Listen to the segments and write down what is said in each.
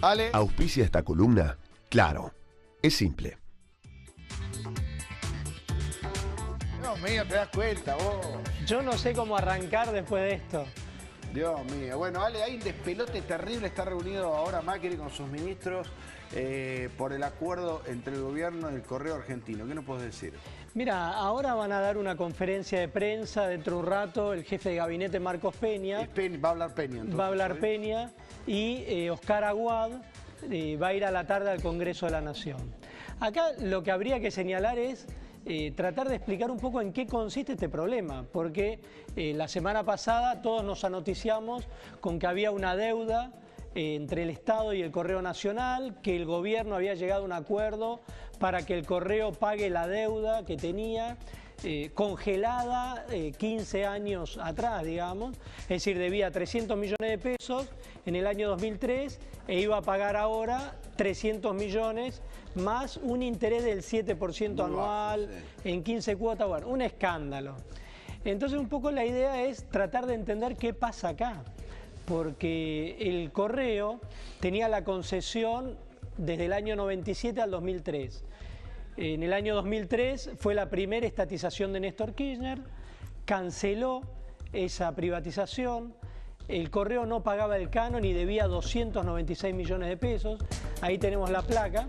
Ale. ¿Auspicia esta columna? Claro, es simple. Dios mío, ¿te das cuenta vos? Yo no sé cómo arrancar después de esto. Dios mío. Bueno, Ale, hay un despelote terrible. Está reunido ahora Macri con sus ministros por el acuerdo entre el gobierno y el Correo Argentino. ¿Qué nos puedes decir? Mira, ahora van a dar una conferencia de prensa dentro de un rato el jefe de gabinete Marcos Peña. Va a hablar Peña, entonces. Va a hablar Peña y Oscar Aguad va a ir a la tarde al Congreso de la Nación. Acá lo que habría que señalar es tratar de explicar un poco en qué consiste este problema, porque la semana pasada todos nos anoticiamos con que había una deuda entre el Estado y el Correo Nacional, que el gobierno había llegado a un acuerdo para que el Correo pague la deuda que tenía congelada 15 años atrás, digamos, es decir, debía 300 millones de pesos en el año 2003 e iba a pagar ahora 300 millones más un interés del 7% anual en 15 cuotas, bueno, un escándalo. Entonces un poco la idea es tratar de entender qué pasa acá, porque el Correo tenía la concesión desde el año 97 al 2003. En el año 2003 fue la primera estatización de Néstor Kirchner, canceló esa privatización, el Correo no pagaba el canon y debía 296 millones de pesos, ahí tenemos la placa.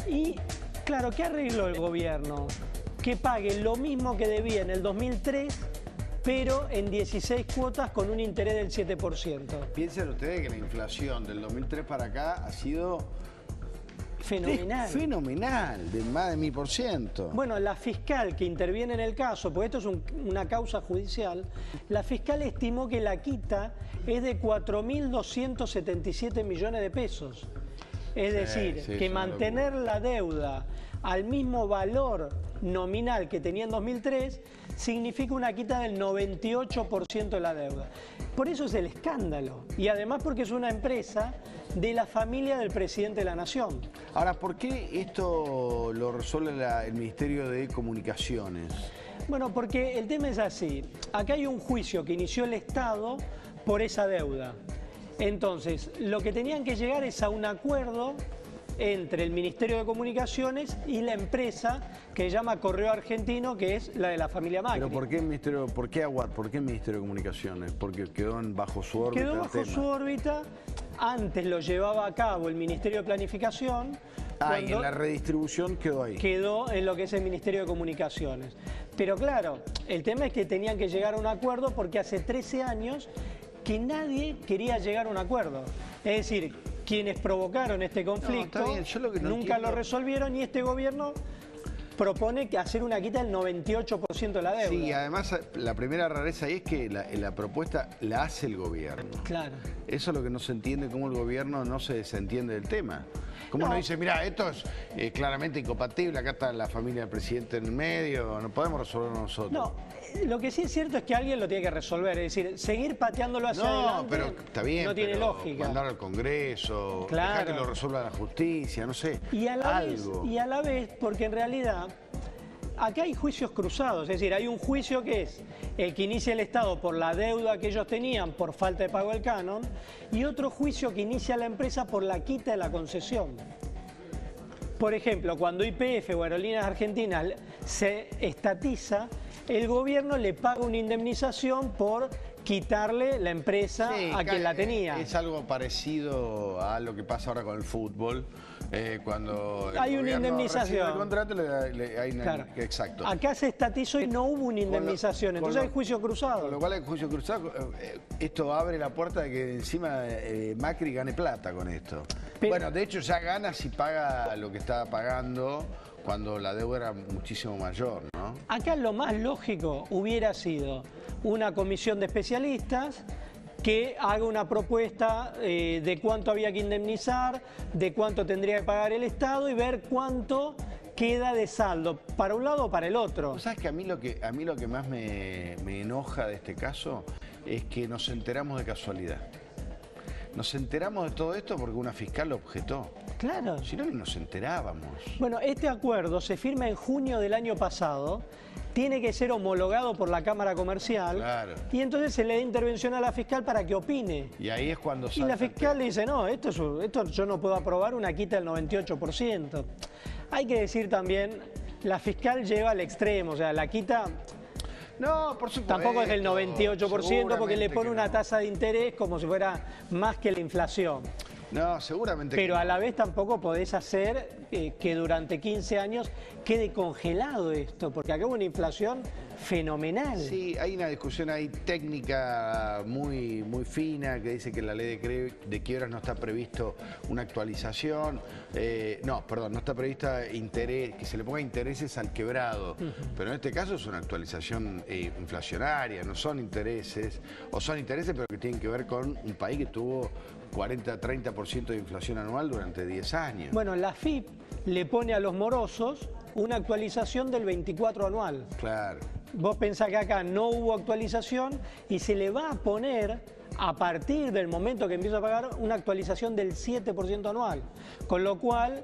Y claro, ¿qué arregló el gobierno? Que pague lo mismo que debía en el 2003, pero en 16 cuotas con un interés del 7%. Piensen ustedes que la inflación del 2003 para acá ha sido fenomenal. Fenomenal, de más de 1000%. Bueno, la fiscal que interviene en el caso, porque esto es una causa judicial, la fiscal estimó que la quita es de 4.277 millones de pesos. Es decir, que mantener la deuda al mismo valor nominal que tenía en 2003 significa una quita del 98% de la deuda. Por eso es el escándalo. Y además porque es una empresa de la familia del presidente de la Nación. Ahora, ¿por qué esto lo resuelve el Ministerio de Comunicaciones? Bueno, porque el tema es así. Acá hay un juicio que inició el Estado por esa deuda. Entonces, lo que tenían que llegar es a un acuerdo entre el Ministerio de Comunicaciones y la empresa que se llama Correo Argentino, que es la de la familia Macri. ¿Pero por qué el Ministerio, por qué Aguad, por qué el Ministerio de Comunicaciones? Porque quedó bajo su órbita. Quedó bajo su órbita, antes lo llevaba a cabo el Ministerio de Planificación. Y en la redistribución quedó ahí. Quedó en lo que es el Ministerio de Comunicaciones. Pero claro, el tema es que tenían que llegar a un acuerdo porque hace 13 años que nadie quería llegar a un acuerdo. Es decir, quienes provocaron este conflicto nunca lo resolvieron y este gobierno propone que hacer una quita del 98% de la deuda. Sí, además la primera rareza ahí es que la propuesta la hace el gobierno. Claro. Eso es lo que no se entiende, cómo el gobierno no se desentiende del tema. Como uno dice, mira, esto es claramente incompatible, acá está la familia del presidente en el medio, no podemos resolverlo nosotros. No, lo que sí es cierto es que alguien lo tiene que resolver, es decir, seguir pateándolo hacia adelante pero está bien, no tiene lógica. Mandar al Congreso, dejar que lo resuelva la justicia, no sé, y a la vez, porque en realidad acá hay juicios cruzados, es decir, hay un juicio que es el que inicia el Estado por la deuda que ellos tenían por falta de pago del canon y otro juicio que inicia la empresa por la quita de la concesión. Por ejemplo, cuando YPF o Aerolíneas Argentinas se estatiza, el gobierno le paga una indemnización por quitarle la empresa a quien la tenía. Es algo parecido a lo que pasa ahora con el fútbol. Cuando hay una indemnización. El contrato claro. Exacto. Acá se estatizó y no hubo una indemnización, entonces hay juicio cruzado. Con lo cual hay juicio cruzado. Esto abre la puerta de que encima Macri gane plata con esto. Bueno, de hecho ya gana si paga lo que estaba pagando cuando la deuda era muchísimo mayor, ¿no? Acá lo más lógico hubiera sido una comisión de especialistas que haga una propuesta de cuánto había que indemnizar, de cuánto tendría que pagar el Estado y ver cuánto queda de saldo, para un lado o para el otro. ¿Sabes que a mí lo que más me enoja de este caso es que nos enteramos de casualidad? Nos enteramos de todo esto porque una fiscal lo objetó. Claro. Si no, ni nos enterábamos. Bueno, este acuerdo se firma en junio del año pasado, tiene que ser homologado por la Cámara Comercial, Claro. y entonces se le da intervención a la fiscal para que opine. Y ahí es cuando Y la salta el fiscal le dice, no, esto yo no puedo aprobar una quita del 98%. Hay que decir también, la fiscal lleva al extremo, o sea, la quita No, por supuesto. tampoco es del 98% porque le pone seguramente una que no. tasa de interés como si fuera más que la inflación. No, seguramente Pero que a no. la vez tampoco podés hacer que durante 15 años quede congelado esto, porque acá hubo una inflación fenomenal. Sí, hay una discusión ahí técnica muy fina que dice que en la ley de quiebras no está previsto una actualización. No, perdón, no está prevista interés, que se le ponga intereses al quebrado. Pero en este caso es una actualización inflacionaria, no son intereses, o son intereses pero que tienen que ver con un país que tuvo 40-30% de inflación anual durante 10 años. Bueno, la FIP le pone a los morosos una actualización del 24 anual. Claro. Vos pensás que acá no hubo actualización y se le va a poner, a partir del momento que empieza a pagar, una actualización del 7% anual. Con lo cual,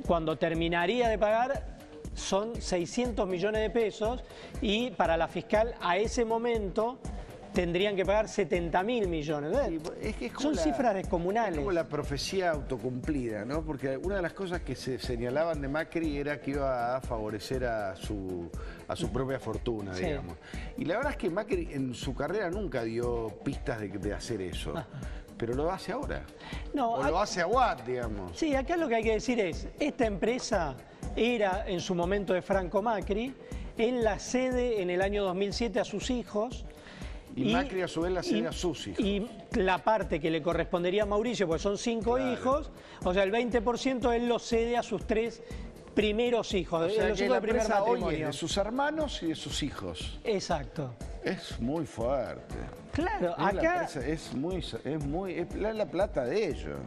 cuando terminaría de pagar, son 600 millones de pesos y para la fiscal a ese momento tendrían que pagar 70.000 millones. Sí, es que es como son cifras descomunales. Es como la profecía autocumplida, ¿no? Porque una de las cosas que se señalaban de Macri era que iba a favorecer a su propia fortuna, Sí. digamos. Y la verdad es que Macri en su carrera nunca dio pistas de hacer eso. Ajá. Pero lo hace ahora. No, O lo hace a Watt, digamos. Sí, acá lo que hay que decir es, esta empresa era en su momento de Franco Macri, él la cede en el año 2007 a sus hijos. Y Macri a su vez la cede a sus hijos. Y la parte que le correspondería a Mauricio, porque son 5 Claro. hijos, o sea, el 20% él lo cede a sus 3 primeros hijos, O sea los que hijos la de primer empresa hoy es matrimonio. de sus hermanos y de sus hijos. Exacto. Es muy fuerte. Claro, La acá empresa es la plata de ellos.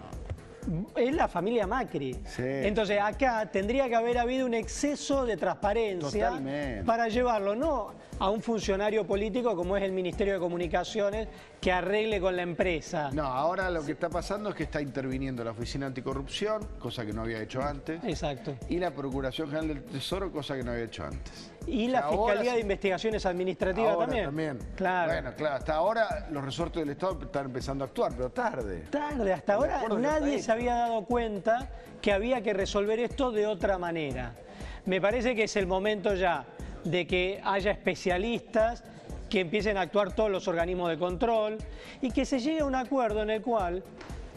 es la familia Macri. Sí. Entonces acá tendría que haber habido un exceso de transparencia Totalmente. para llevarlo no a un funcionario político como es el Ministerio de Comunicaciones que arregle con la empresa. No, ahora lo que está pasando es que está interviniendo la Oficina Anticorrupción, cosa que no había hecho antes, Exacto. y la Procuración General del Tesoro, cosa que no había hecho antes. Y O la sea, ahora Fiscalía sí. de Investigaciones Administrativas Ahora también. Claro. Bueno, claro, hasta ahora los resortes del Estado están empezando a actuar, pero tarde. Tarde, hasta ahora acuerdo que nadie está se había dado cuenta que había que resolver esto de otra manera. Me parece que es el momento ya de que haya especialistas, que empiecen a actuar todos los organismos de control y que se llegue a un acuerdo en el cual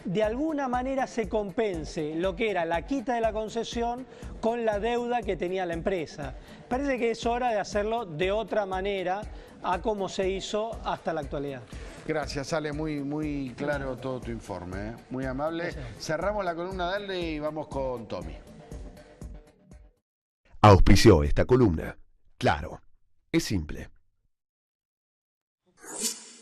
de alguna manera se compense lo que era la quita de la concesión con la deuda que tenía la empresa. Parece que es hora de hacerlo de otra manera a como se hizo hasta la actualidad. Gracias, sale muy claro todo tu informe, ¿eh? Muy amable. Gracias. Cerramos la columna de Ale y vamos con Tommy. Auspició esta columna. Claro, es simple.